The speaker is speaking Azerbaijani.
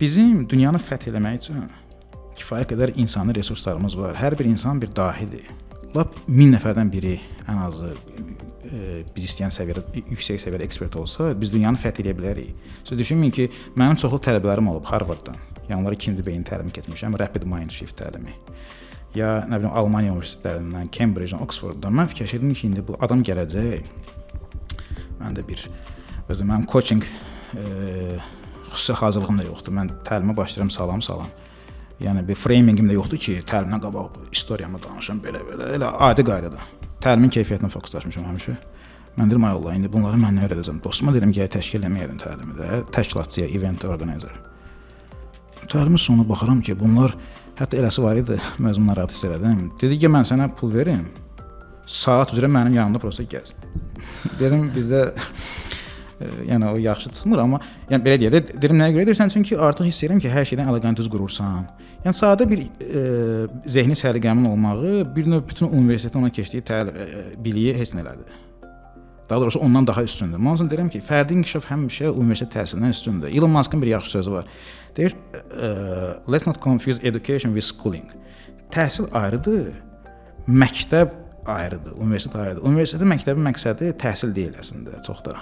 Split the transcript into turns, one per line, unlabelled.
bizim dünyanı fəth eləmək üçün kifayət qədər insani resurslarımız var. Hər bir insan bir dahidir. Lap 1000 nəfərdən biri ən azı biz istəyən səviyyədə, yüksək səviyyədə ekspert olsa, biz dünyanı fəth edə bilərik. Siz düşünməyin ki, mənim çoxlu tələbələrim olub Harvarddan. Yəni onlara ikinci beyin təlimi keçmişəm, Rapid Mind Shift təlimi. Ya nə bilim Almaniya universitetlərindən, Cambridge-dan, Oxford-dan. Mən fikirləşirdim ki, indi bu adam gələcək. Mən də özüm mənim coaching xüsusi hazırlığım da yoxdur. Mən təlimə başlayıram salam. Yəni bir framingim də yoxdur ki, təlimdən qabaq istoriyamı danışım belə. Elə adi qaydada. Təlimin keyfiyyətinə fokuslaşmışam həmişə. Mən deyirəm, ay Allah, indi bunları mən nə öyrədəcəm? Dostuma deyirəm ki, təşkil eləməyəydin təlimi də, təşkilatçıya, event organizer. Təlimin sonuna baxıram ki, bunlar hətta eləsi var idi, mən narahat hiss elədim. Dedi ki, mən sənə pul verim, saat üzrə mənim yanımda prosta gəz. Dedim, bizdə yəni o yaxşı çıxmır, amma yəni belə deyə də dedim, nəyə görə edirsən? Çünki artıq hiss edirəm ki, hər şeydən əlaqəni düz qurursan. Yəni sadə bir zehni səliqəmin olmağı bir növ bütün universitetin ona keçdiyi biliyi heç nə elədi. Daha doğrusu ondan daha üstündür. Mən deyirəm ki, fərdi inkişaf həmişə universitet təhsilindən üstündür. Elon Musk'ın bir yaxşı sözü var. Deyir, let's not confuse education with schooling. Təhsil ayrıdır, məktəb ayrıdır, universitet ayrıdır. Universitetin, məktəbin məqsədi təhsil deyil əslində, çox da.